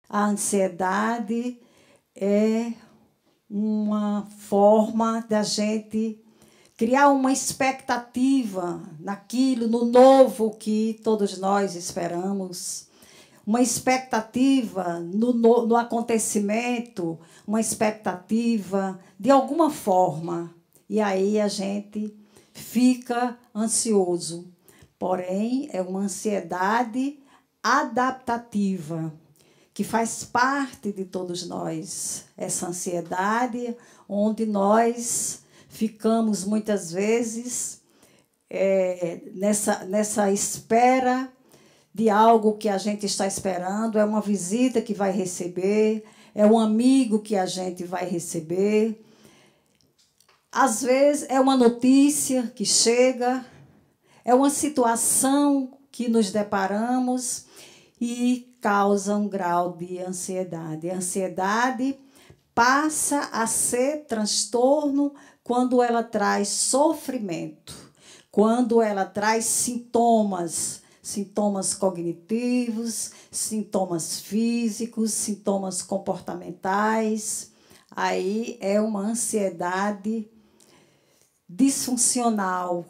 A ansiedade é uma forma da gente criar uma expectativa naquilo, no novo que todos nós esperamos, uma expectativa no acontecimento, uma expectativa de alguma forma. E aí a gente fica ansioso. Porém, é uma ansiedade adaptativa, que faz parte de todos nós. Essa ansiedade onde nós ficamos, muitas vezes, nessa espera de algo que a gente está esperando. É uma visita que vai receber, é um amigo que a gente vai receber. Às vezes, é uma notícia que chega, é uma situação que nos deparamos e causa um grau de ansiedade. A ansiedade passa a ser transtorno quando ela traz sofrimento, quando ela traz sintomas cognitivos, sintomas físicos, sintomas comportamentais. Aí é uma ansiedade disfuncional,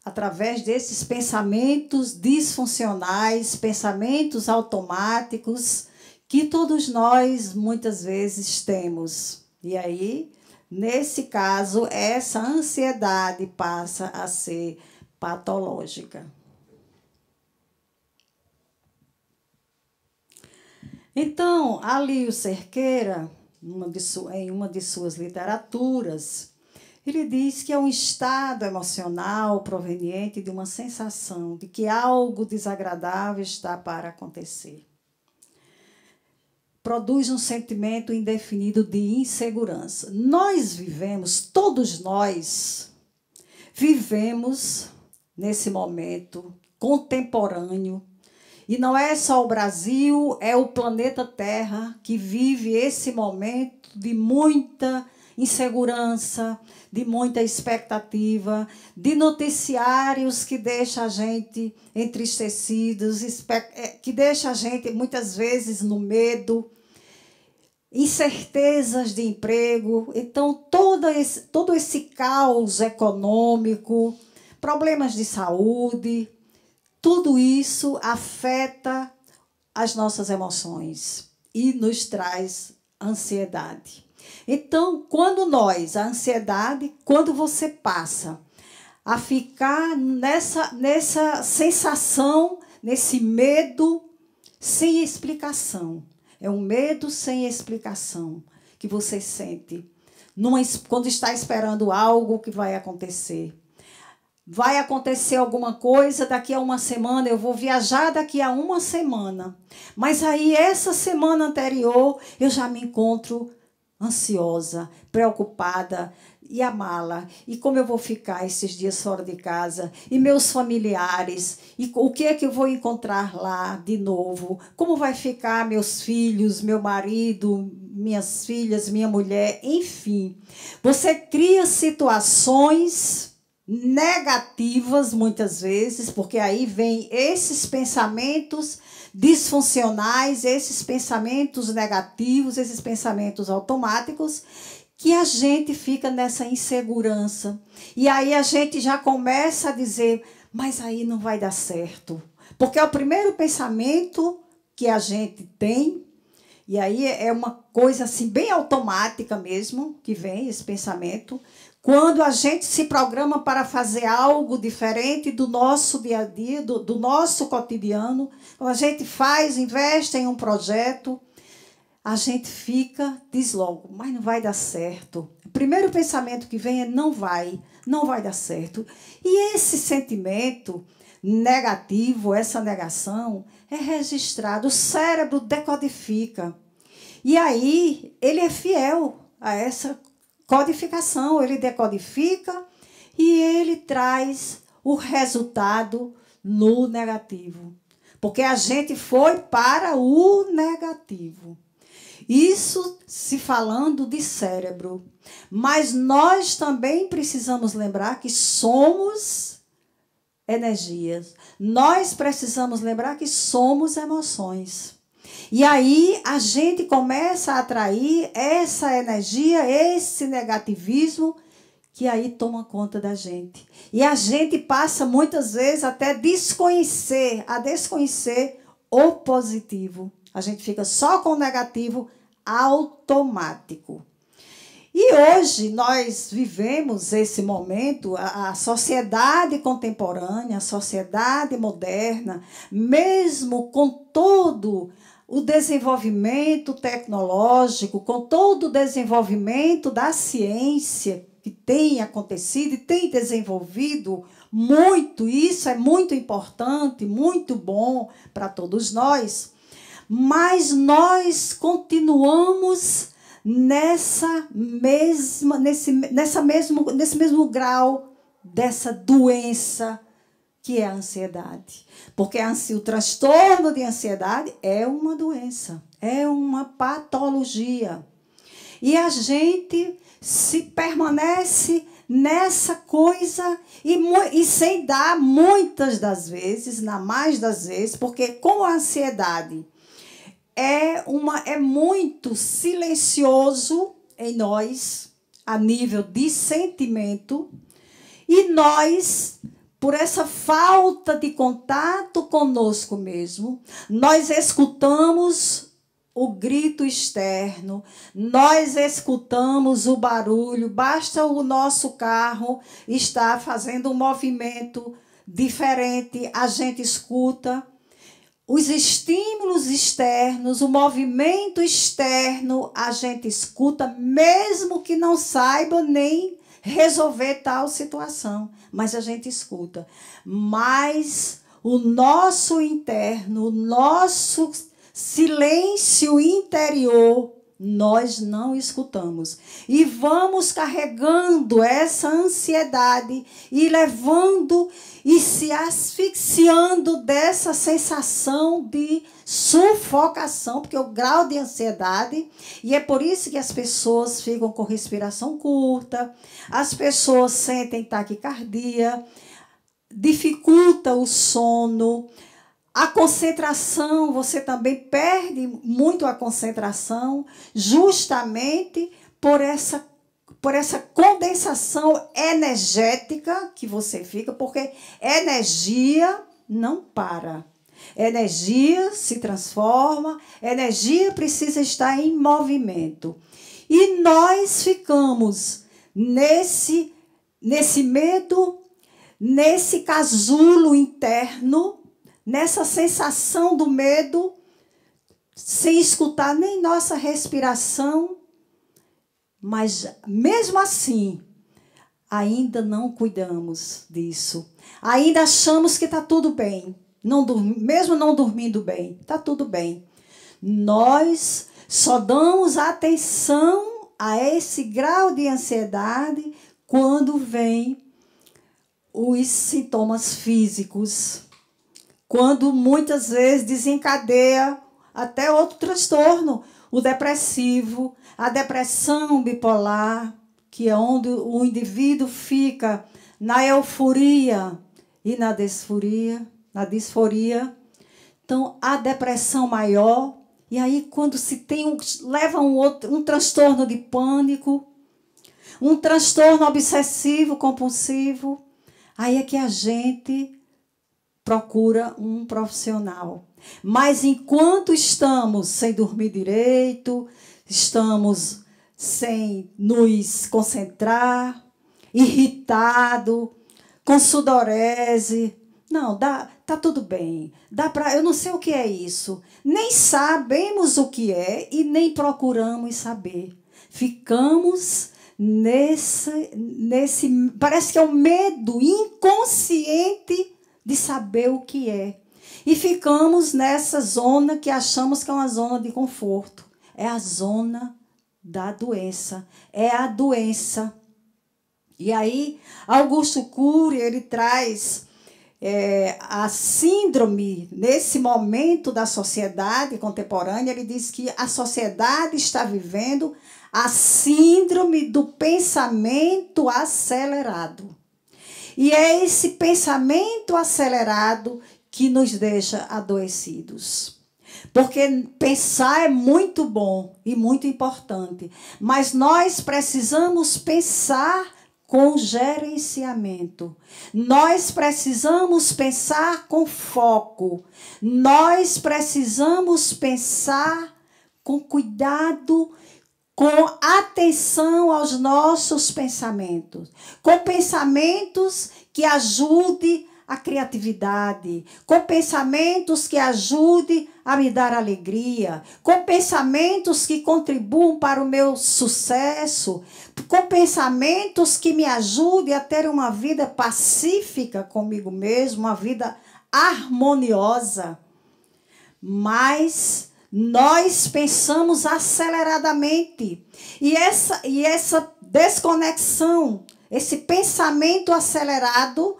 através desses pensamentos disfuncionais, pensamentos automáticos, que todos nós, muitas vezes, temos. E aí, nesse caso, essa ansiedade passa a ser patológica. Então, Alírio Cerqueira, em uma de suas literaturas, ele diz que é um estado emocional proveniente de uma sensação de que algo desagradável está para acontecer. Produz um sentimento indefinido de insegurança. Nós vivemos, todos nós, vivemos nesse momento contemporâneo. E não é só o Brasil, é o planeta Terra que vive esse momento de muita insegurança, de muita expectativa, de noticiários que deixam a gente entristecidos, que deixam a gente, muitas vezes, no medo, incertezas de emprego. Então, todo esse caos econômico, problemas de saúde, tudo isso afeta as nossas emoções e nos traz ansiedade. Então, a ansiedade, quando você passa a ficar nessa sensação, nesse medo sem explicação, é um medo sem explicação que você sente quando está esperando algo que vai acontecer. Vai acontecer alguma coisa daqui a uma semana, eu vou viajar daqui a uma semana. Mas aí, essa semana anterior, eu já me encontro ansiosa, preocupada, e a mala, e como eu vou ficar esses dias fora de casa, e meus familiares, e o que é que eu vou encontrar lá de novo, como vai ficar meus filhos, meu marido, minhas filhas, minha mulher, enfim. Você cria situações negativas, muitas vezes, porque aí vem esses pensamentos disfuncionais, esses pensamentos negativos, esses pensamentos automáticos, que a gente fica nessa insegurança. E aí a gente já começa a dizer, mas aí não vai dar certo. Porque é o primeiro pensamento que a gente tem, e aí é uma coisa assim bem automática mesmo, que vem esse pensamento. Quando a gente se programa para fazer algo diferente do nosso dia a dia, do nosso cotidiano, quando a gente investe em um projeto, a gente diz logo, mas não vai dar certo. O primeiro pensamento que vem é não vai dar certo. E esse sentimento negativo, essa negação, é registrado, o cérebro decodifica. E aí ele é fiel a essa codificação, ele decodifica e ele traz o resultado no negativo. Porque a gente foi para o negativo. Isso se falando de cérebro. Mas nós também precisamos lembrar que somos energias. Nós precisamos lembrar que somos emoções. E aí a gente começa a atrair essa energia, esse negativismo, que aí toma conta da gente. E a gente passa muitas vezes até a desconhecer o positivo. A gente fica só com o negativo automático. E hoje nós vivemos esse momento, a sociedade contemporânea, a sociedade moderna, mesmo com todo o desenvolvimento tecnológico, com todo o desenvolvimento da ciência que tem acontecido e tem desenvolvido muito, isso é muito importante, muito bom para todos nós, mas nós continuamos nesse mesmo grau dessa doença que é a ansiedade. Porque o transtorno de ansiedade é uma doença, é uma patologia. E a gente se permanece nessa coisa e sem dar muitas das vezes, na mais das vezes, porque com a ansiedade é muito silencioso em nós, a nível de sentimento, e nós, por essa falta de contato conosco mesmo, nós escutamos o grito externo, nós escutamos o barulho, basta o nosso carro estar fazendo um movimento diferente, a gente escuta. Os estímulos externos, o movimento externo, a gente escuta, mesmo que não saiba nem resolver tal situação, mas a gente escuta. Mas o nosso interno, o nosso silêncio interior, nós não escutamos. E vamos carregando essa ansiedade e levando e se asfixiando dessa sensação de sufocação, porque o grau de ansiedade, e é por isso que as pessoas ficam com respiração curta, as pessoas sentem taquicardia, dificulta o sono, a concentração, você também perde muito a concentração, justamente por essa condensação energética que você fica, porque energia não para. Energia se transforma, energia precisa estar em movimento. E nós ficamos nesse medo, nesse casulo interno, nessa sensação do medo, sem escutar nem nossa respiração, mas mesmo assim, ainda não cuidamos disso. Ainda achamos que está tudo bem, mesmo não dormindo bem, está tudo bem. Nós só damos atenção a esse grau de ansiedade quando vem os sintomas físicos, quando muitas vezes desencadeia até outro transtorno, o depressivo, a depressão bipolar, que é onde o indivíduo fica na euforia e na disforia. Então, a depressão maior, e aí quando se tem leva um transtorno de pânico, um transtorno obsessivo compulsivo, aí é que a gente procura um profissional. Mas enquanto estamos sem dormir direito, estamos sem nos concentrar, irritado, com sudorese, não, tá tudo bem. Eu não sei o que é isso. Nem sabemos o que é e nem procuramos saber. Ficamos parece que é um medo inconsciente de saber o que é. E ficamos nessa zona que achamos que é uma zona de conforto. É a zona da doença. É a doença. E aí, Augusto Cury, ele traz a síndrome, nesse momento da sociedade contemporânea, ele diz que a sociedade está vivendo a síndrome do pensamento acelerado. E é esse pensamento acelerado que nos deixa adoecidos. Porque pensar é muito bom e muito importante, mas nós precisamos pensar com gerenciamento. Nós precisamos pensar com foco. Nós precisamos pensar com cuidado, com atenção aos nossos pensamentos, com pensamentos que ajudem a criatividade, com pensamentos que ajudem a me dar alegria, com pensamentos que contribuam para o meu sucesso, com pensamentos que me ajudem a ter uma vida pacífica comigo mesmo, uma vida harmoniosa. Mas nós pensamos aceleradamente. E essa desconexão, esse pensamento acelerado,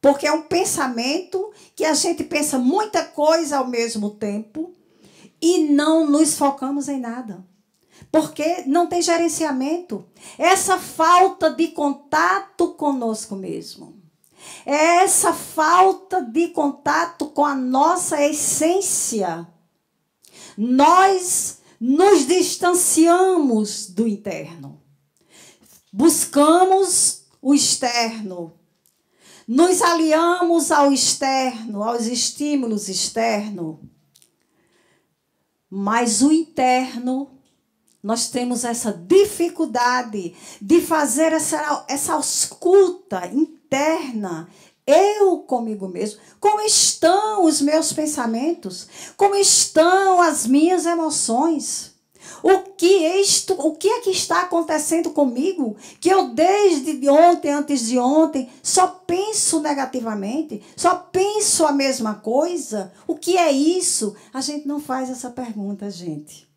porque é um pensamento que a gente pensa muita coisa ao mesmo tempo e não nos focamos em nada. Porque não tem gerenciamento. Essa falta de contato conosco mesmo. Essa falta de contato com a nossa essência. Nós nos distanciamos do interno. Buscamos o externo. Nos aliamos ao externo, aos estímulos externos. Mas o interno, nós temos essa dificuldade de fazer essa escuta interna. Eu comigo mesmo. Como estão os meus pensamentos? Como estão as minhas emoções? O que é que está acontecendo comigo? Que eu desde ontem, antes de ontem, só penso negativamente? Só penso a mesma coisa? O que é isso? A gente não faz essa pergunta, gente.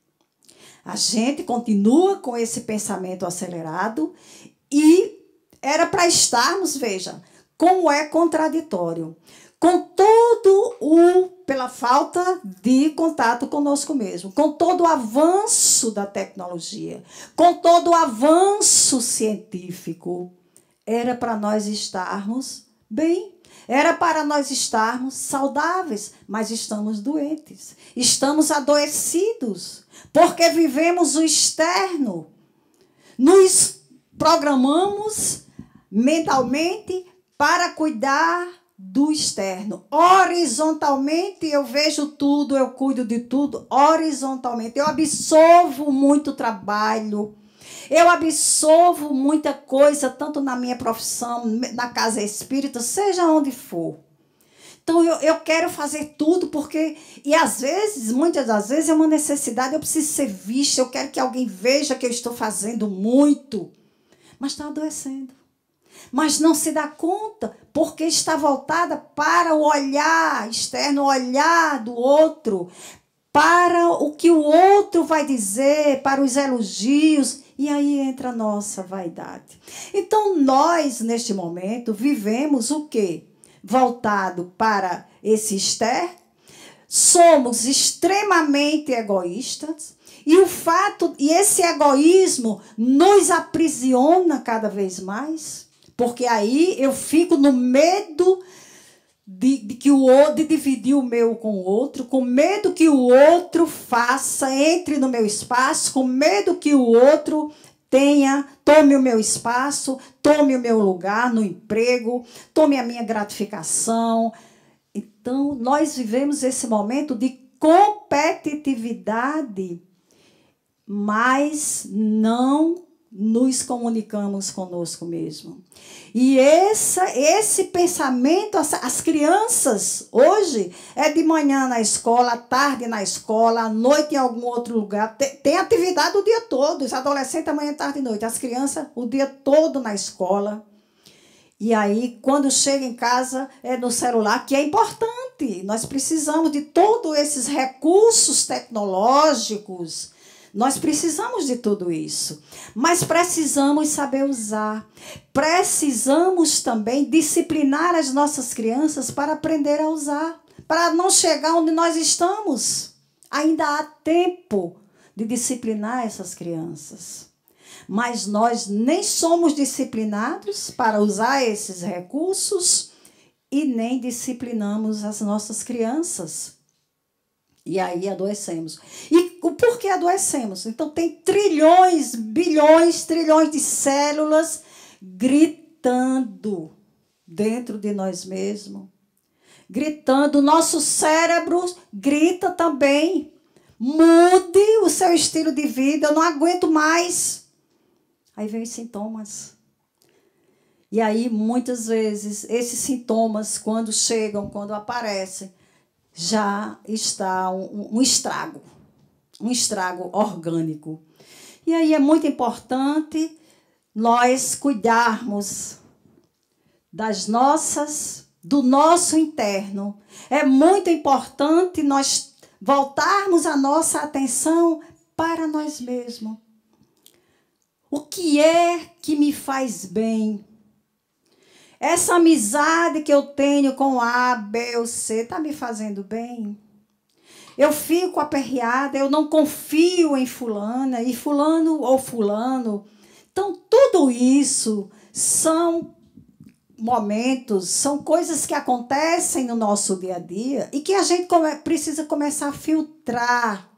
A gente continua com esse pensamento acelerado e era para estarmos, veja, como é contraditório. Pela falta de contato conosco mesmo, com todo o avanço da tecnologia, com todo o avanço científico, era para nós estarmos bem, era para nós estarmos saudáveis, mas estamos doentes, estamos adoecidos, porque vivemos o externo, nos programamos mentalmente para cuidar do externo. Horizontalmente eu vejo tudo, eu cuido de tudo, horizontalmente. Eu absorvo muito trabalho, eu absorvo muita coisa, tanto na minha profissão, na casa espírita, seja onde for. Então eu quero fazer tudo porque... E às vezes, muitas das vezes, é uma necessidade, eu preciso ser vista, eu quero que alguém veja que eu estou fazendo muito. Mas está adoecendo. Mas não se dá conta, porque está voltada para o olhar externo, o olhar do outro, para o que o outro vai dizer, para os elogios, e aí entra a nossa vaidade. Então, nós, neste momento, vivemos o quê? Voltado para esse externo, somos extremamente egoístas, e esse egoísmo nos aprisiona cada vez mais. Porque aí eu fico no medo de dividir o meu com o outro, com medo que o outro faça, entre no meu espaço, com medo que o outro tome o meu espaço, tome o meu lugar no emprego, tome a minha gratificação. Então, nós vivemos esse momento de competitividade, mas não nos comunicamos conosco mesmo. E esse pensamento, as crianças, hoje, é de manhã na escola, à tarde na escola, à noite em algum outro lugar. Tem atividade o dia todo, os adolescentes, amanhã, tarde e noite. As crianças, o dia todo na escola. E aí, quando chega em casa, é no celular, que é importante. Nós precisamos de todos esses recursos tecnológicos. Nós precisamos de tudo isso, mas precisamos saber usar. Precisamos também disciplinar as nossas crianças para aprender a usar, para não chegar onde nós estamos. Ainda há tempo de disciplinar essas crianças. Mas nós nem somos disciplinados para usar esses recursos e nem disciplinamos as nossas crianças. E aí adoecemos. E o porquê adoecemos? Então, tem trilhões, bilhões, trilhões de células gritando dentro de nós mesmos. Gritando. O nosso cérebro grita também. Mude o seu estilo de vida. Eu não aguento mais. Aí vem os sintomas. E aí, muitas vezes, esses sintomas, quando chegam, quando aparecem, já está um estrago orgânico. E aí é muito importante nós cuidarmos do nosso interno. É muito importante nós voltarmos a nossa atenção para nós mesmos. O que é que me faz bem? Essa amizade que eu tenho com A, B ou C está me fazendo bem? Eu fico aperreada, eu não confio em fulana, e fulano ou fulano. Então, tudo isso são momentos, são coisas que acontecem no nosso dia a dia e que a gente precisa começar a filtrar.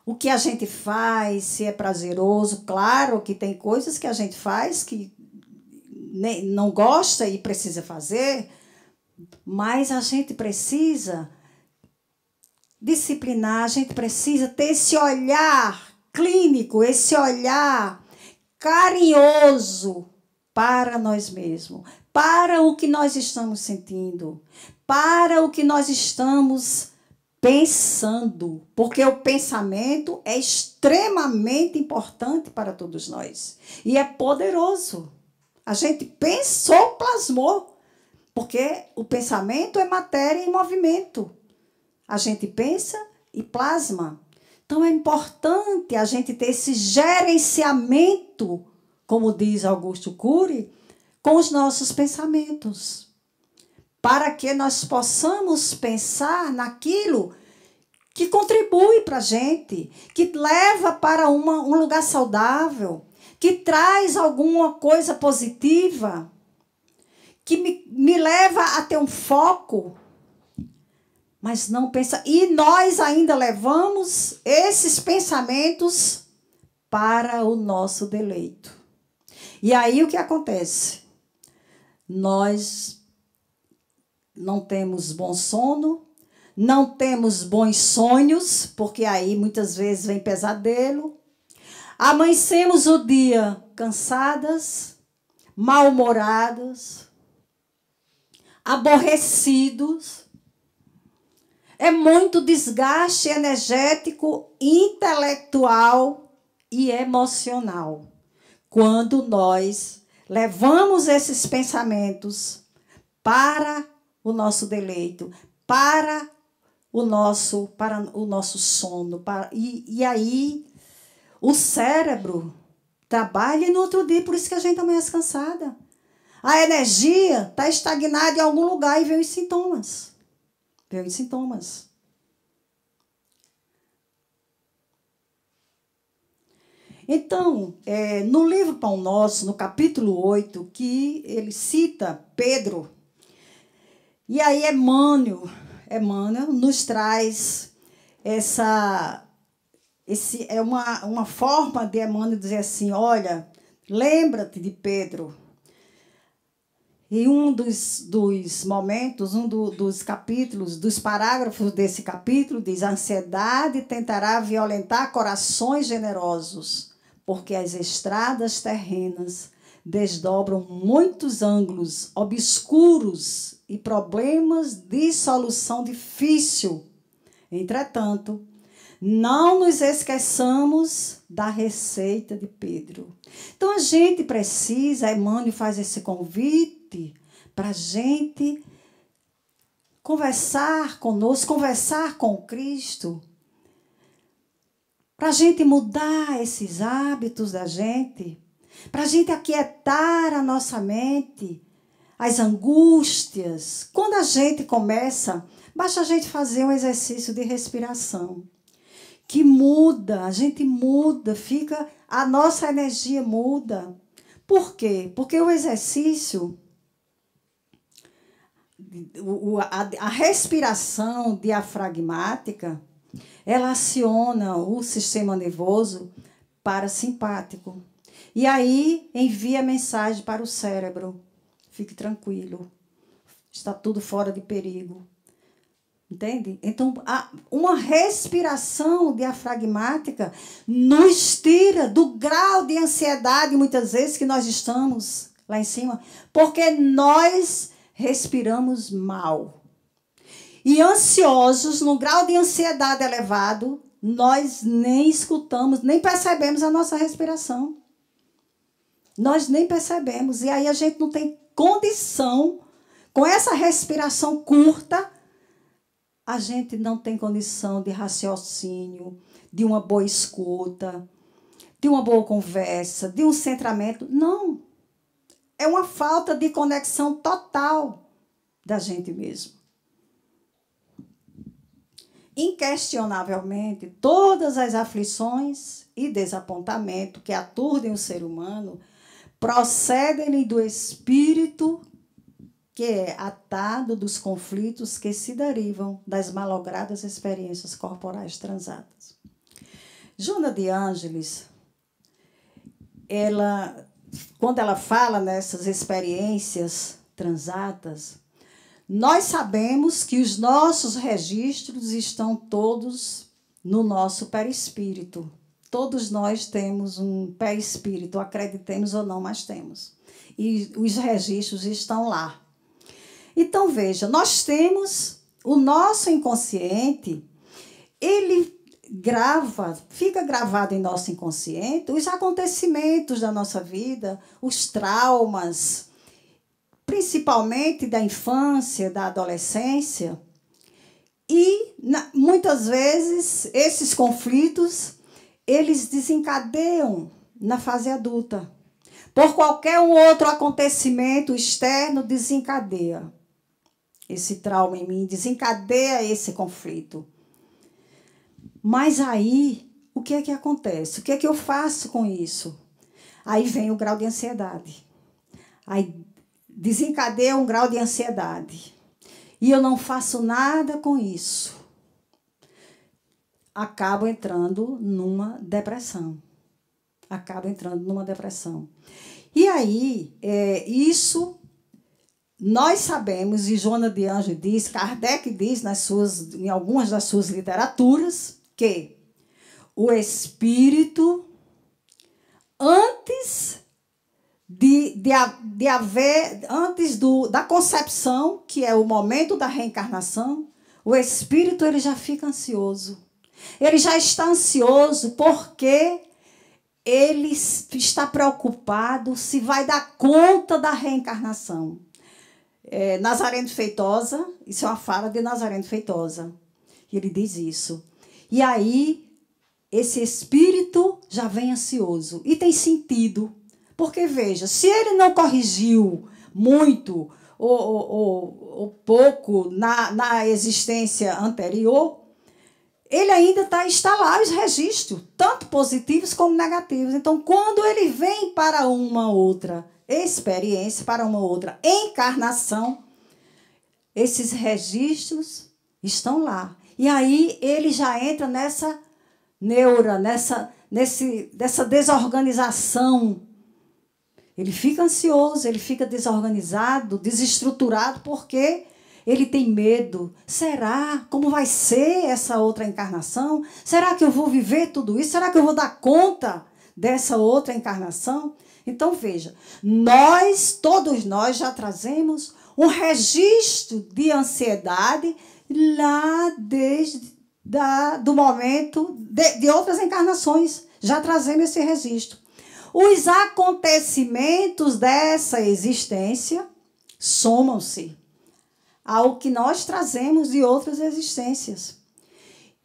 O que a gente faz, se é prazeroso. Claro que tem coisas que a gente faz que não gosta e precisa fazer, mas a gente precisa disciplinar, a gente precisa ter esse olhar clínico, esse olhar carinhoso para nós mesmos, para o que nós estamos sentindo, para o que nós estamos pensando, porque o pensamento é extremamente importante para todos nós e é poderoso. A gente pensou, plasmou, porque o pensamento é matéria em movimento. A gente pensa e plasma. Então, é importante a gente ter esse gerenciamento, como diz Augusto Cury, com os nossos pensamentos, para que nós possamos pensar naquilo que contribui para a gente, que leva para um lugar saudável, que traz alguma coisa positiva, que me leva a ter um foco, mas não pensa. E nós ainda levamos esses pensamentos para o nosso deleito. E aí o que acontece? Nós não temos bom sono, não temos bons sonhos, porque aí muitas vezes vem pesadelo. Amanhecemos o dia cansadas, mal-humoradas, aborrecidos. É muito desgaste energético, intelectual e emocional. Quando nós levamos esses pensamentos para o nosso deleito, para o nosso sono. E aí o cérebro trabalha e no outro dia, por isso que a gente amanhece cansada. A energia está estagnada em algum lugar e vem os sintomas. Então, no livro Pão Nosso, no capítulo 8, que ele cita Pedro, e aí Emmanuel nos traz é uma forma de Emmanuel dizer assim, olha, lembra-te de Pedro. E um dos momentos, dos capítulos, dos parágrafos desse capítulo, diz: a ansiedade tentará violentar corações generosos, porque as estradas terrenas desdobram muitos ângulos obscuros e problemas de solução difícil. Entretanto, não nos esqueçamos da receita de Pedro. Então, a gente precisa, Emmanuel faz esse convite para a gente conversar conosco, conversar com Cristo, para a gente mudar esses hábitos da gente, para a gente aquietar a nossa mente, as angústias. Quando a gente começa, basta a gente fazer um exercício de respiração, que muda, a gente muda, a nossa energia muda. Por quê? Porque o exercício a respiração diafragmática, ela aciona o sistema nervoso parasimpático. E aí envia mensagem para o cérebro. Fique tranquilo. Está tudo fora de perigo. Entende? Então, uma respiração diafragmática nos tira do grau de ansiedade, muitas vezes, que nós estamos lá em cima, porque nós respiramos mal. E ansiosos, no grau de ansiedade elevado, nós nem escutamos, nem percebemos a nossa respiração. Nós nem percebemos. E aí a gente não tem condição, com essa respiração curta, a gente não tem condição de raciocínio, de uma boa escuta, de uma boa conversa, de um centramento. Não. É uma falta de conexão total da gente mesmo. Inquestionavelmente, todas as aflições e desapontamento que aturdem o ser humano procedem do espírito que é atado dos conflitos que se derivam das malogradas experiências corporais transadas. Joana de Ângeles, quando ela fala nessas experiências transatas, nós sabemos que os nossos registros estão todos no nosso perispírito. Todos nós temos um perispírito, acreditemos ou não, mas temos. E os registros estão lá. Então, veja, nós temos o nosso inconsciente, ele fica gravado em nosso inconsciente os acontecimentos da nossa vida, os traumas, principalmente da infância, da adolescência. E, muitas vezes, esses conflitos, eles desencadeiam na fase adulta. Por qualquer outro acontecimento externo, desencadeia esse trauma em mim, desencadeia esse conflito. Mas aí, o que é que acontece? O que é que eu faço com isso? Aí vem o grau de ansiedade. Aí desencadeia um grau de ansiedade. E eu não faço nada com isso. Acabo entrando numa depressão. E aí, isso nós sabemos, e Joana de Ângeles diz, Kardec diz em algumas das suas literaturas, que o espírito, antes da concepção, que é o momento da reencarnação, o espírito ele já fica ansioso. Ele já está ansioso porque ele está preocupado se vai dar conta da reencarnação. Nazareno Feitosa, isso é uma fala de Nazareno Feitosa. E ele diz isso. E aí, esse espírito já vem ansioso. E tem sentido. Porque, veja, se ele não corrigiu muito ou pouco na existência anterior, ele ainda está lá os registros, tanto positivos como negativos. Então, quando ele vem para uma outra experiência, para uma outra encarnação, esses registros estão lá. E aí ele já entra nessa neura, dessa desorganização. Ele fica ansioso, ele fica desorganizado, desestruturado, porque ele tem medo. Será? Como vai ser essa outra encarnação? Será que eu vou viver tudo isso? Será que eu vou dar conta dessa outra encarnação? Então, veja, todos nós já trazemos um registro de ansiedade lá desde do momento de outras encarnações. Já trazemos esse registro. Os acontecimentos dessa existência somam-se ao que nós trazemos de outras existências.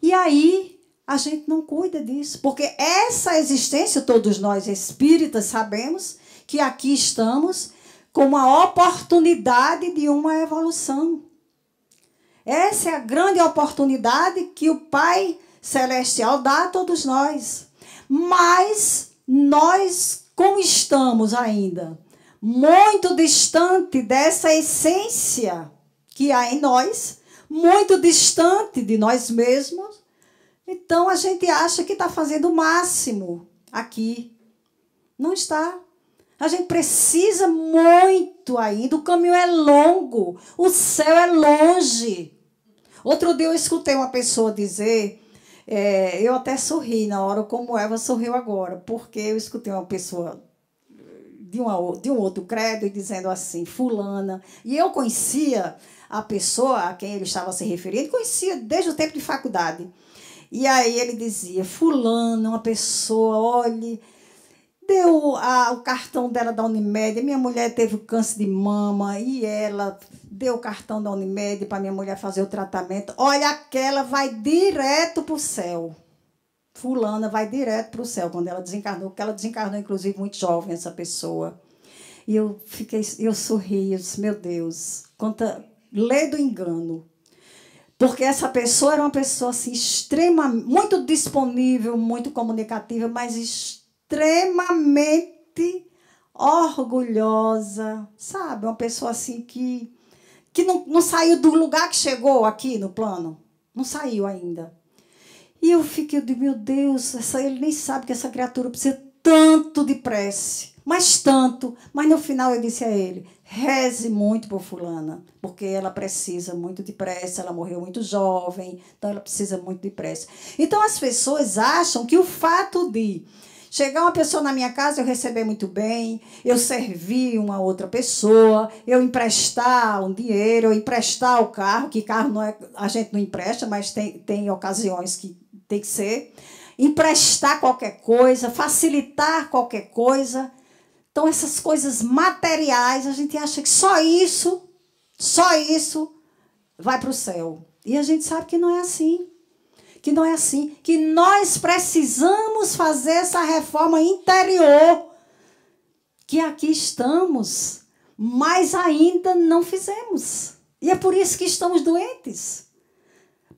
E aí a gente não cuida disso, porque essa existência, todos nós espíritas sabemos que aqui estamos com uma oportunidade de uma evolução. Essa é a grande oportunidade que o Pai Celestial dá a todos nós. Mas nós, como estamos ainda muito distante dessa essência que há em nós, muito distante de nós mesmos. Então, a gente acha que está fazendo o máximo aqui. Não está. A gente precisa muito ainda. O caminho é longo. O céu é longe. Outro dia eu escutei uma pessoa dizer, eu até sorri na hora, como Eva sorriu agora, porque eu escutei uma pessoa de um outro credo dizendo assim, fulana, e eu conhecia a pessoa a quem ele estava se referindo, conhecia desde o tempo de faculdade. E aí ele dizia, fulana, uma pessoa, olhe, deu o cartão dela da Unimed, minha mulher teve câncer de mama e ela deu o cartão da Unimed para minha mulher fazer o tratamento. Olha, aquela vai direto para o céu. Fulana vai direto para o céu quando ela desencarnou, porque ela desencarnou, inclusive, muito jovem, essa pessoa. E eu sorri, eu disse, meu Deus, quanta lei do engano. Porque essa pessoa era uma pessoa assim, muito disponível, muito comunicativa, mas extremamente orgulhosa, sabe? Uma pessoa assim que não saiu do lugar que chegou aqui no plano. Não saiu ainda. E eu digo, meu Deus, ele nem sabe que essa criatura precisa tanto de prece. Mas tanto. Mas no final eu disse a ele, reze muito por fulana, porque ela precisa muito de prece, ela morreu muito jovem, então ela precisa muito de prece. Então as pessoas acham que o fato de chegar uma pessoa na minha casa, eu receber muito bem, eu servir uma outra pessoa, eu emprestar um dinheiro, eu emprestar o carro, que carro não é, a gente não empresta, mas tem ocasiões que tem que ser, emprestar qualquer coisa, facilitar qualquer coisa. Então, essas coisas materiais, a gente acha que só isso vai para o céu. E a gente sabe que não é assim. Que não é assim, que nós precisamos fazer essa reforma interior, que aqui estamos, mas ainda não fizemos. E é por isso que estamos doentes.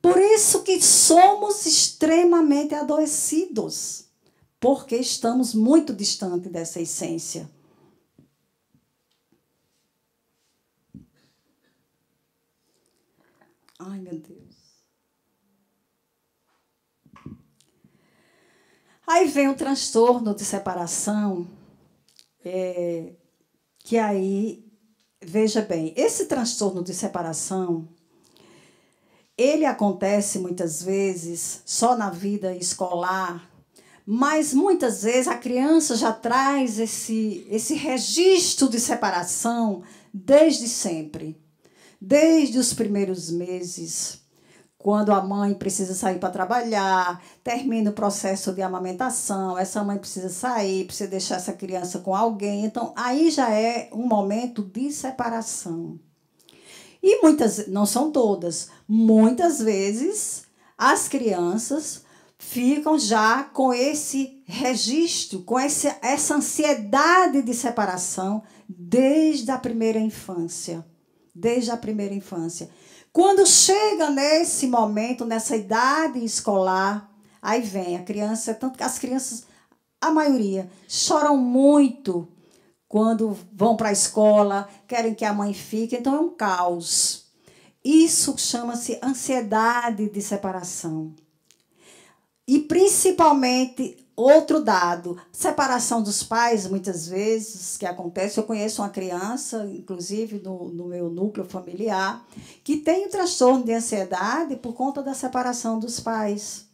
Por isso que somos extremamente adoecidos, porque estamos muito distante dessa essência. Ai, meu Deus. Aí vem o transtorno de separação, que aí, veja bem, esse transtorno de separação, ele acontece muitas vezes só na vida escolar, mas muitas vezes a criança já traz esse registro de separação desde sempre, desde os primeiros meses, quando a mãe precisa sair para trabalhar, termina o processo de amamentação, essa mãe precisa sair, precisa deixar essa criança com alguém. Então, aí já é um momento de separação. E não são todas, muitas vezes as crianças ficam já com esse registro, com essa ansiedade de separação desde a primeira infância. Desde a primeira infância. Quando chega nesse momento, nessa idade escolar, aí vem a criança, tanto que as crianças, a maioria, choram muito quando vão para a escola, querem que a mãe fique, então é um caos. Isso chama-se ansiedade de separação. E, principalmente, outro dado, separação dos pais, muitas vezes, que acontece. Eu conheço uma criança, inclusive no meu núcleo familiar, que tem um transtorno de ansiedade por conta da separação dos pais.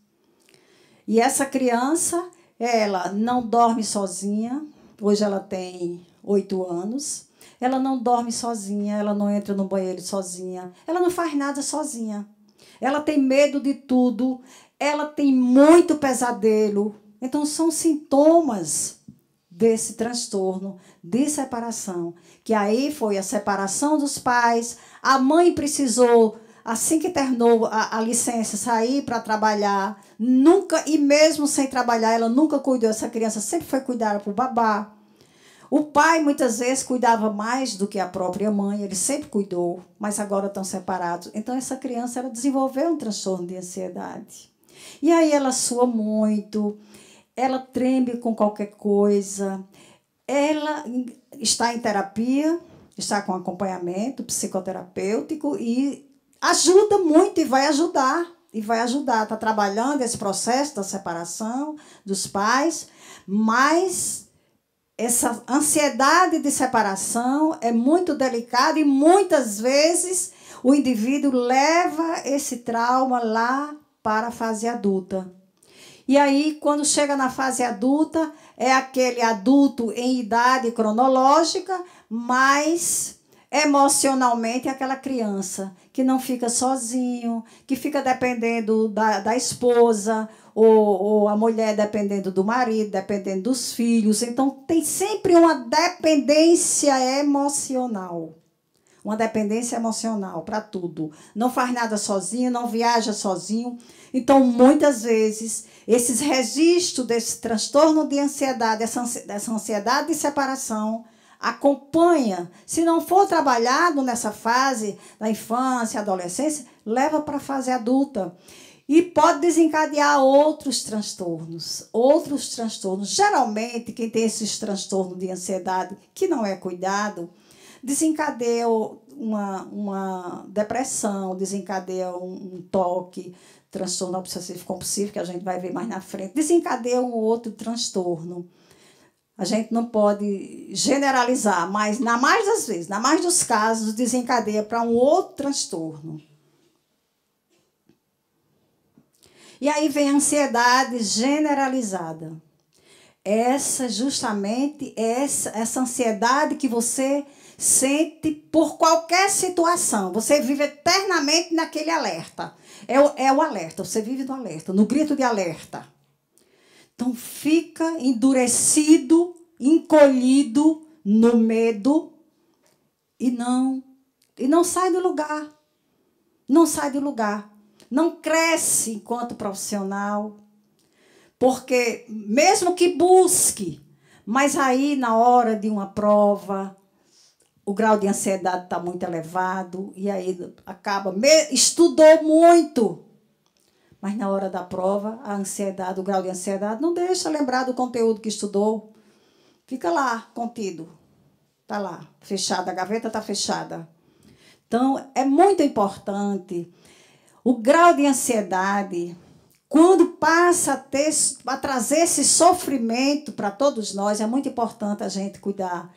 E essa criança, ela não dorme sozinha, hoje ela tem 8 anos, ela não dorme sozinha, ela não entra no banheiro sozinha, ela não faz nada sozinha. Ela tem medo de tudo, ela tem muito pesadelo. Então, são sintomas desse transtorno de separação. Que aí foi a separação dos pais, a mãe precisou, assim que terminou a licença, sair para trabalhar. Nunca, e mesmo sem trabalhar, ela nunca cuidou. Essa criança sempre foi cuidada por babá. O pai, muitas vezes, cuidava mais do que a própria mãe, ele sempre cuidou, mas agora estão separados. Então, essa criança ela desenvolveu um transtorno de ansiedade. E aí ela sua muito, ela treme com qualquer coisa, ela está em terapia, está com acompanhamento psicoterapêutico e ajuda muito e vai ajudar. Está trabalhando esse processo da separação dos pais, mas essa ansiedade de separação é muito delicada e muitas vezes o indivíduo leva esse trauma lá para a fase adulta. E aí, quando chega na fase adulta, é aquele adulto em idade cronológica, mas emocionalmente é aquela criança que não fica sozinho, que fica dependendo da esposa, ou a mulher dependendo do marido, dependendo dos filhos. Então, tem sempre uma dependência emocional. Uma dependência emocional para tudo. Não faz nada sozinho, não viaja sozinho. Então, muitas vezes, esses registros desse transtorno de ansiedade, dessa ansiedade de separação, acompanha. Se não for trabalhado nessa fase da infância, adolescência, leva para a fase adulta. E pode desencadear outros transtornos. Geralmente, quem tem esses transtornos de ansiedade, que não é cuidado, desencadeia uma depressão, desencadeia um toque, transtorno obsessivo compulsivo, que a gente vai ver mais na frente, desencadeia um outro transtorno. A gente não pode generalizar, mas, na mais das vezes, na mais dos casos, desencadeia para um outro transtorno. E aí vem a ansiedade generalizada. Justamente essa ansiedade que você sente por qualquer situação. Você vive eternamente naquele alerta. É o alerta, você vive no alerta, no grito de alerta. Então, fica endurecido, encolhido no medo e não sai do lugar. Não sai do lugar. Não cresce enquanto profissional. Porque, mesmo que busque, mas aí, na hora de uma prova, o grau de ansiedade está muito elevado, e aí estudou muito, mas na hora da prova, o grau de ansiedade não deixa lembrar do conteúdo que estudou. Fica lá, contido. Está lá, fechada, a gaveta está fechada. Então, é muito importante. O grau de ansiedade, quando passa a trazer esse sofrimento para todos nós, é muito importante a gente cuidar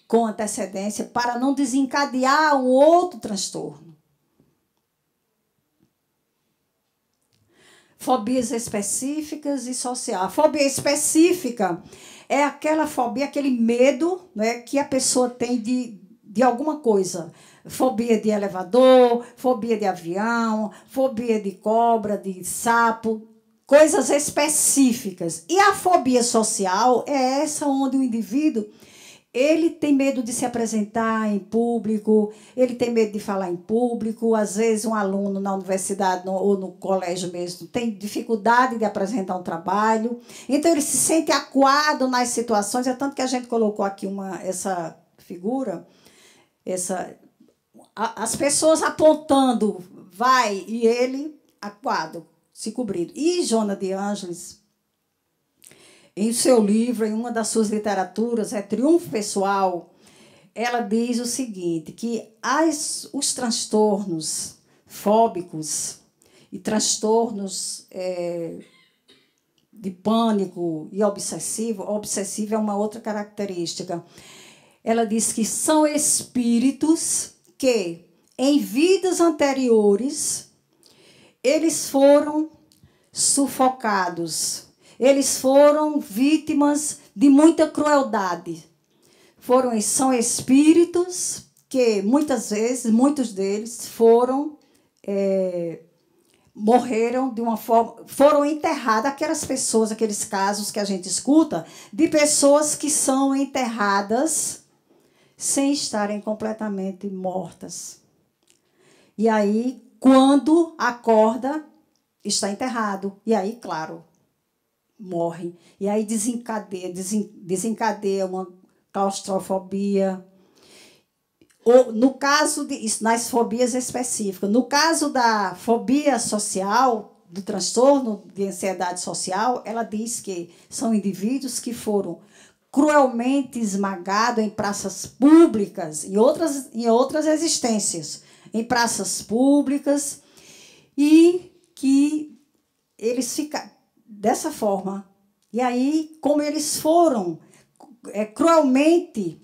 com antecedência para não desencadear um outro transtorno. Fobias específicas e sociais. A fobia específica é aquela fobia, aquele medo, né, que a pessoa tem de alguma coisa. Fobia de elevador, fobia de avião, fobia de cobra, de sapo, coisas específicas. E a fobia social é essa onde o indivíduo ele tem medo de se apresentar em público, ele tem medo de falar em público. Às vezes, um aluno na universidade ou no colégio mesmo tem dificuldade de apresentar um trabalho. Então, ele se sente acuado nas situações. É tanto que a gente colocou aqui essa figura, as pessoas apontando, vai, e ele acuado, se cobrindo. E Joana de Ângeles, em seu livro, em uma das suas literaturas, Triunfo Pessoal, ela diz o seguinte, que os transtornos fóbicos e transtornos de pânico e obsessivo é uma outra característica. Ela diz que são espíritos que, em vidas anteriores, eles foram sufocados. Eles foram vítimas de muita crueldade. São espíritos que, muitas vezes, muitos deles morreram de uma forma... Foram enterrados, aqueles casos que a gente escuta, de pessoas que são enterradas sem estarem completamente mortas. E aí, quando acorda, está enterrado. E aí, claro, morre. E aí desencadeia uma claustrofobia. No caso nas fobias específicas. No caso da fobia social, do transtorno de ansiedade social, ela diz que são indivíduos que foram cruelmente esmagado em praças públicas, em outras existências, em praças públicas, e que eles ficam dessa forma. E aí, como eles foram cruelmente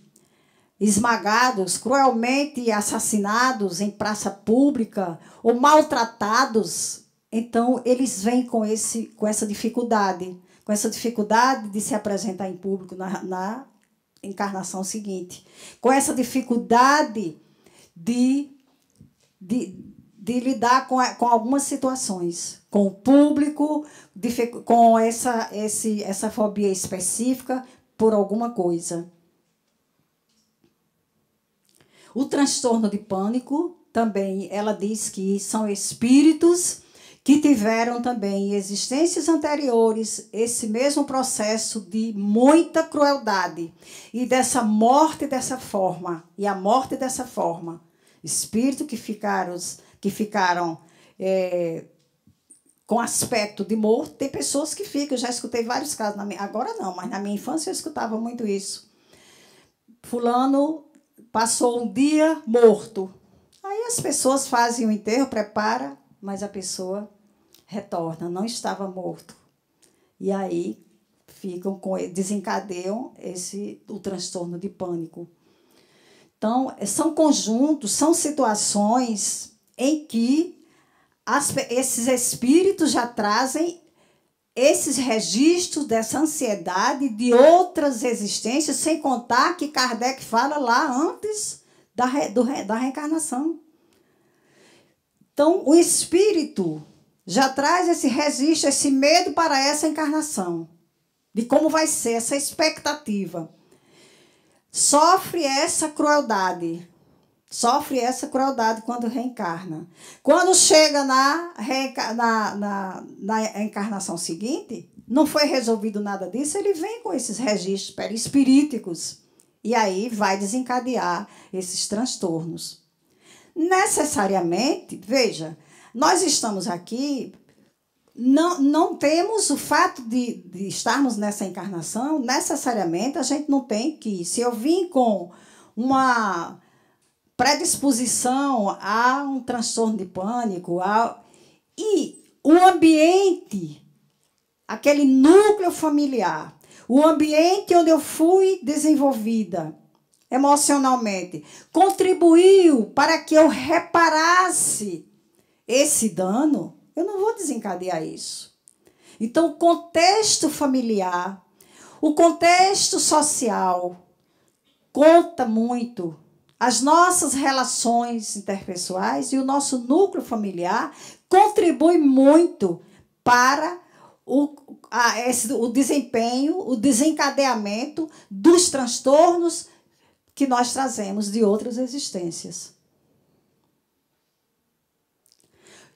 esmagados, cruelmente assassinados em praça pública ou maltratados, então eles vêm com essa dificuldade de se apresentar em público na encarnação seguinte, com essa dificuldade de lidar com algumas situações, com o público, com essa fobia específica por alguma coisa. O transtorno de pânico, também, ela diz que são espíritos que tiveram também em existências anteriores esse mesmo processo de muita crueldade e dessa morte dessa forma, e a morte dessa forma. Espíritos que ficaram com aspecto de morto. Tem pessoas que ficam, eu já escutei vários casos, agora não, mas na minha infância eu escutava muito isso. Fulano passou um dia morto. Aí as pessoas fazem o enterro, preparam, mas a pessoa retorna, não estava morto. E aí desencadeiam o transtorno de pânico. Então, são conjuntos, são situações em que esses espíritos já trazem esses registros dessa ansiedade de outras existências, sem contar que Kardec fala lá antes da reencarnação. Então, o espírito já traz esse registro, esse medo para essa encarnação, de como vai ser essa expectativa. Sofre essa crueldade quando reencarna. Quando chega na encarnação seguinte, não foi resolvido nada disso, ele vem com esses registros perispiríticos e aí vai desencadear esses transtornos. Necessariamente, veja, nós estamos aqui, não temos o fato de estarmos nessa encarnação, necessariamente a gente não tem que, se eu vim com uma predisposição a um transtorno de pânico, e o ambiente, aquele núcleo familiar, o ambiente onde eu fui desenvolvida emocionalmente, contribuiu para que eu reparasse esse dano, eu não vou desencadear isso. Então, o contexto familiar, o contexto social, conta muito. As nossas relações interpessoais e o nosso núcleo familiar contribuem muito para o desempenho, o desencadeamento dos transtornos que nós trazemos de outras existências.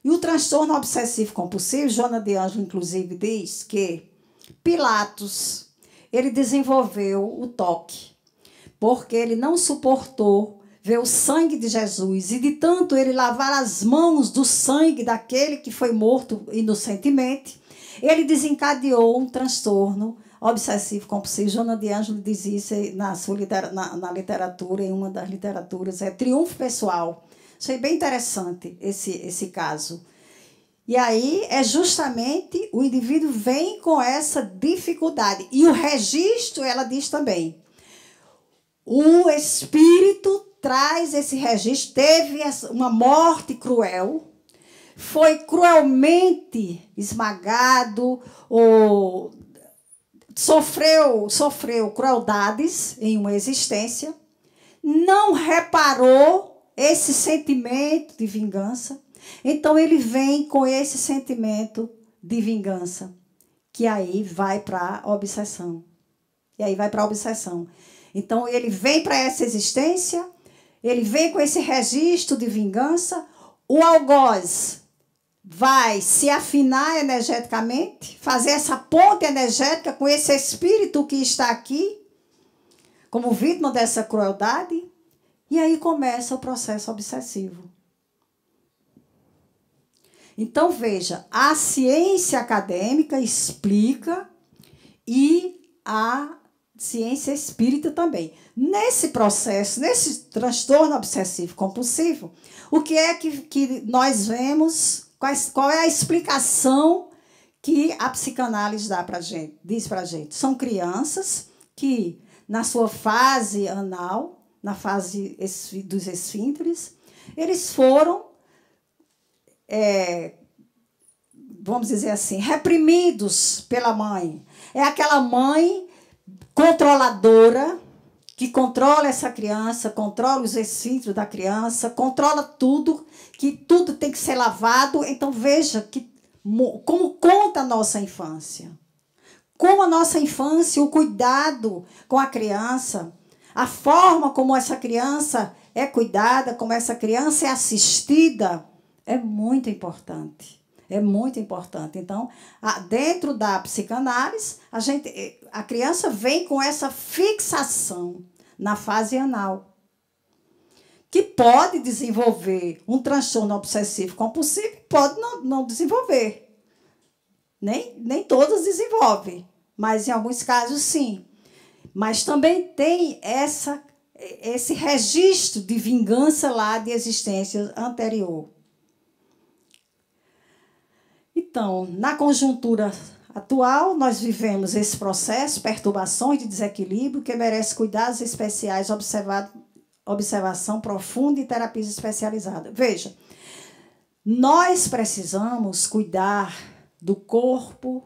E o transtorno obsessivo-compulsivo, Joana de Ângeles, inclusive, diz que Pilatos, ele desenvolveu o toque, porque ele não suportou ver o sangue de Jesus, e de tanto ele lavar as mãos do sangue daquele que foi morto inocentemente, ele desencadeou um transtorno obsessivo-compulsivo. Joana de Ângeles diz isso na literatura, em uma das literaturas, é Triunfo Pessoal. Achei bem interessante esse caso. E aí é justamente o indivíduo vem com essa dificuldade. E o registro, ela diz também, o espírito traz esse registro, teve uma morte cruel, foi cruelmente esmagado, ou sofreu crueldades em uma existência, não reparou esse sentimento de vingança, então ele vem com esse sentimento de vingança, que aí vai para a obsessão. Então, ele vem para essa existência, ele vem com esse registro de vingança, o algoz vai se afinar energeticamente, fazer essa ponte energética com esse espírito que está aqui, como vítima dessa crueldade, e aí começa o processo obsessivo. Então, veja, a ciência acadêmica explica e a ciência espírita também. Nesse processo, nesse transtorno obsessivo compulsivo, o que é que nós vemos, qual é a explicação que a psicanálise dá pra gente, diz para a gente? São crianças que, na sua fase anal, na fase dos esfínteres, eles foram, vamos dizer assim, reprimidos pela mãe. É aquela mãe controladora, que controla essa criança, controla os esfínteres da criança, controla tudo, que tudo tem que ser lavado. Então, veja como conta a nossa infância. Como a nossa infância, o cuidado com a criança, a forma como essa criança é cuidada, como essa criança é assistida, é muito importante. É muito importante. Então, dentro da psicanálise, a criança vem com essa fixação na fase anal, que pode desenvolver um transtorno obsessivo compulsivo, pode não desenvolver. Nem todas desenvolvem, mas em alguns casos sim. Mas também tem esse registro de vingança lá de existência anterior. Então, na conjuntura atual, nós vivemos esse processo, perturbações de desequilíbrio, que merece cuidados especiais, observação profunda e terapias especializadas. Veja, nós precisamos cuidar do corpo,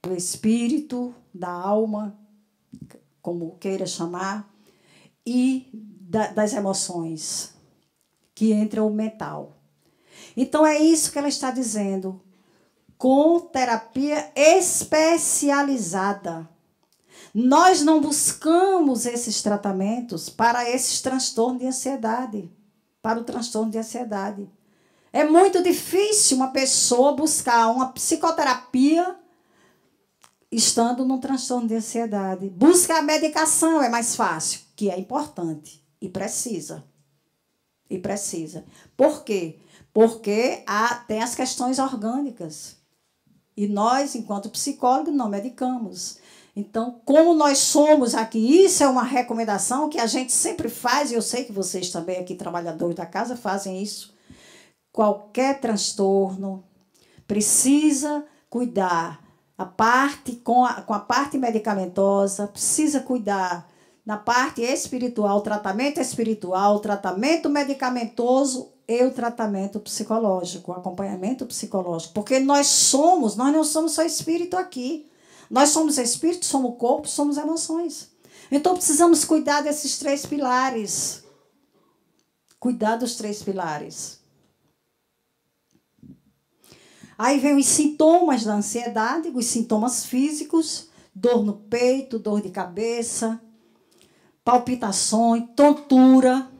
do espírito, da alma, como queira chamar, e das emoções, que entra o mental. Então, é isso que ela está dizendo, com terapia especializada. Nós não buscamos esses tratamentos para esses transtornos de ansiedade, para o transtorno de ansiedade. É muito difícil uma pessoa buscar uma psicoterapia estando num transtorno de ansiedade. Buscar a medicação é mais fácil, que é importante e precisa. E precisa. Por quê? Porque tem as questões orgânicas. E nós, enquanto psicólogos, não medicamos. Então, como nós somos aqui, isso é uma recomendação que a gente sempre faz, e eu sei que vocês também aqui, trabalhadores da casa, fazem isso. Qualquer transtorno precisa cuidar com a parte medicamentosa, precisa cuidar na parte espiritual, tratamento medicamentoso e o tratamento psicológico, o acompanhamento psicológico. Porque nós não somos só espírito aqui. Nós somos espírito, somos corpo, somos emoções. Então, precisamos cuidar desses 3 pilares. Cuidar dos 3 pilares. Aí vem os sintomas da ansiedade, os sintomas físicos, dor no peito, dor de cabeça, palpitações, tontura,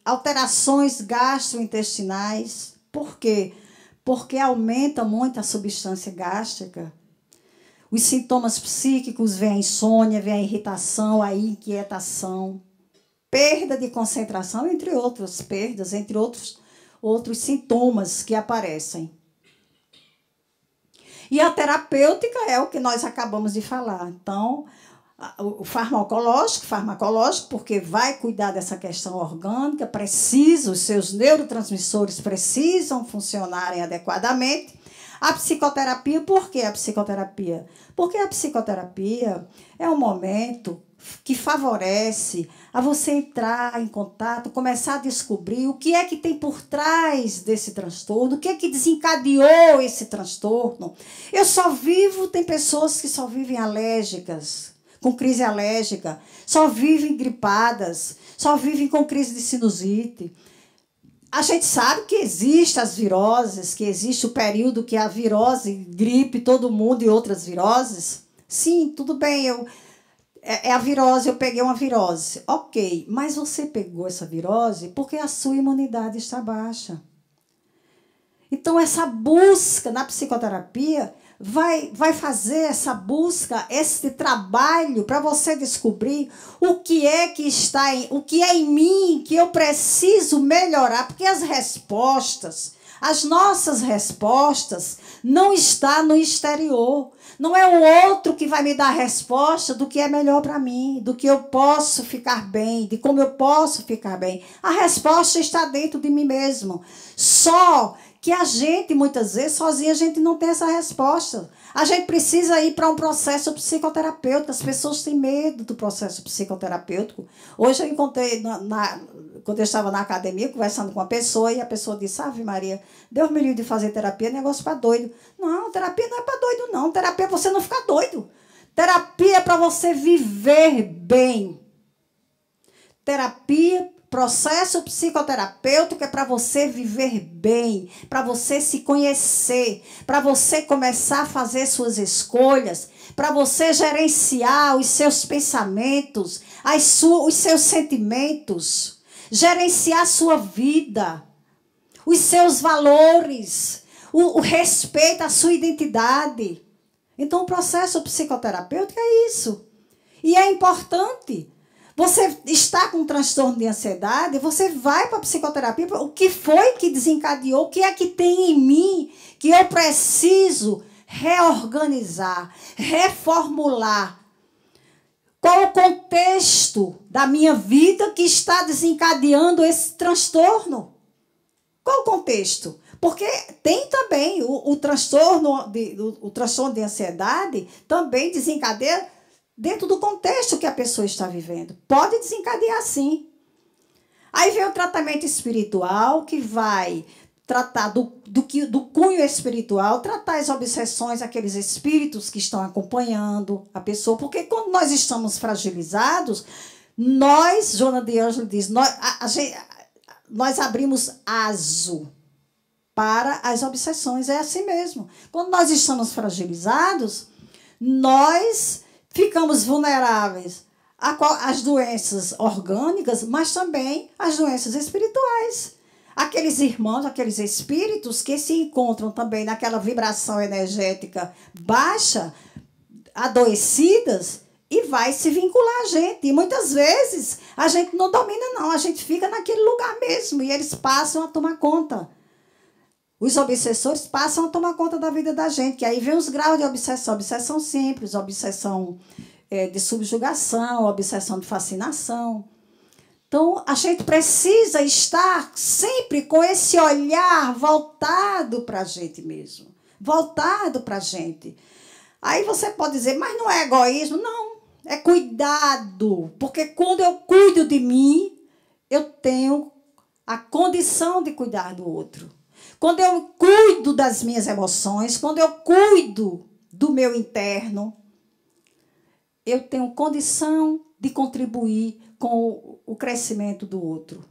alterações gastrointestinais. Por quê? Porque aumenta muito a substância gástrica. Os sintomas psíquicos, vem a insônia, vem a irritação, a inquietação, perda de concentração, entre outras perdas, entre outros sintomas que aparecem. E a terapêutica é o que nós acabamos de falar. Então, o farmacológico, porque vai cuidar dessa questão orgânica, os seus neurotransmissores precisam funcionarem adequadamente. A psicoterapia, por que a psicoterapia? Porque a psicoterapia é um momento que favorece a você entrar em contato, começar a descobrir o que é que tem por trás desse transtorno, o que é que desencadeou esse transtorno. Tem pessoas que só vivem alérgicas, com crise alérgica, só vivem gripadas, só vivem com crise de sinusite. A gente sabe que existem as viroses, que existe o período que a virose gripe todo mundo e outras viroses. Sim, tudo bem, é a virose, eu peguei uma virose. Ok, mas você pegou essa virose porque a sua imunidade está baixa. Então, essa busca na psicoterapia vai fazer essa busca, esse trabalho para você descobrir o que é em mim que eu preciso melhorar, porque as nossas respostas não estão no exterior. Não é o outro que vai me dar a resposta do que é melhor para mim, do que eu posso ficar bem, de como eu posso ficar bem. A resposta está dentro de mim mesmo. Só que a gente, muitas vezes, sozinha, a gente não tem essa resposta. A gente precisa ir para um processo psicoterapêutico. As pessoas têm medo do processo psicoterapêutico. Hoje eu encontrei, quando eu estava na academia, conversando com uma pessoa, e a pessoa disse, Ave Maria, Deus me livre de fazer terapia, é negócio para doido. Não, terapia não é para doido, não. Terapia é para você não ficar doido. Terapia é para você viver bem. Terapia, processo psicoterapêutico é para você viver bem, para você se conhecer, para você começar a fazer suas escolhas, para você gerenciar os seus pensamentos, os seus sentimentos, gerenciar a sua vida, os seus valores, o respeito à sua identidade. Então, o processo psicoterapêutico é isso. E é importante. Você está com um transtorno de ansiedade, você vai para a psicoterapia. O que foi que desencadeou? O que é que tem em mim que eu preciso reorganizar, reformular? Qual o contexto da minha vida que está desencadeando esse transtorno? Qual o contexto? Porque tem também o transtorno de ansiedade, também desencadeia dentro do contexto que a pessoa está vivendo. Pode desencadear, sim. Aí vem o tratamento espiritual, que vai tratar do cunho espiritual, tratar as obsessões, aqueles espíritos que estão acompanhando a pessoa. Porque quando nós estamos fragilizados, Joana de Ângelo diz, nós abrimos aso para as obsessões. É assim mesmo. Quando nós estamos fragilizados, nós ficamos vulneráveis às doenças orgânicas, mas também às doenças espirituais. Aqueles irmãos, aqueles espíritos que se encontram também naquela vibração energética baixa, adoecidas, e vai se vincular a gente. E muitas vezes a gente não domina, não. A gente fica naquele lugar mesmo e eles passam a tomar conta. Os obsessores passam a tomar conta da vida da gente, que aí vem os graus de obsessão. Obsessão simples, obsessão de subjugação, obsessão de fascinação. Então, a gente precisa estar sempre com esse olhar voltado para a gente mesmo. Voltado para a gente. Aí você pode dizer, mas não é egoísmo? Não, é cuidado. Porque quando eu cuido de mim, eu tenho a condição de cuidar do outro. Quando eu cuido das minhas emoções, quando eu cuido do meu interno, eu tenho condição de contribuir com o crescimento do outro.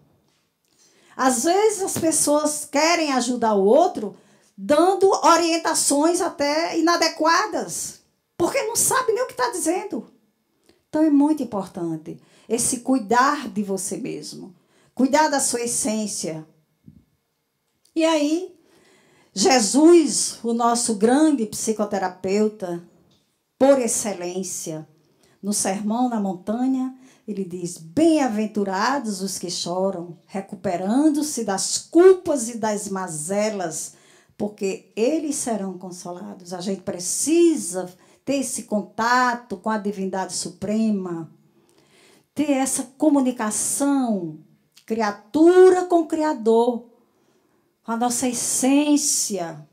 Às vezes as pessoas querem ajudar o outro dando orientações até inadequadas, porque não sabe nem o que está dizendo. Então é muito importante esse cuidar de você mesmo, cuidar da sua essência. E aí, Jesus, o nosso grande psicoterapeuta, por excelência, no Sermão na Montanha, ele diz, bem-aventurados os que choram, recuperando-se das culpas e das mazelas, porque eles serão consolados. A gente precisa ter esse contato com a divindade suprema, ter essa comunicação, criatura com Criador, com a nossa essência,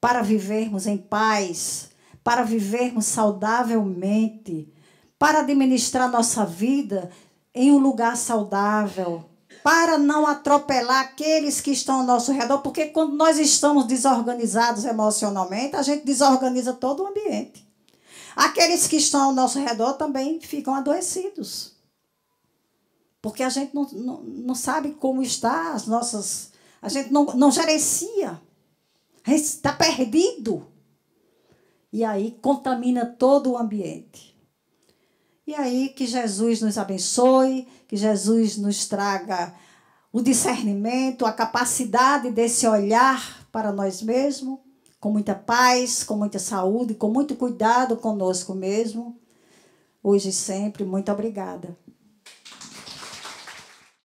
para vivermos em paz, para vivermos saudavelmente, para administrar nossa vida em um lugar saudável, para não atropelar aqueles que estão ao nosso redor, porque quando nós estamos desorganizados emocionalmente, a gente desorganiza todo o ambiente. Aqueles que estão ao nosso redor também ficam adoecidos. Porque a gente não sabe como está as nossas... A gente não gerencia. A gente está perdido. E aí contamina todo o ambiente. E aí que Jesus nos abençoe, que Jesus nos traga o discernimento, a capacidade desse olhar para nós mesmos, com muita paz, com muita saúde, com muito cuidado conosco mesmo. Hoje e sempre, muito obrigada.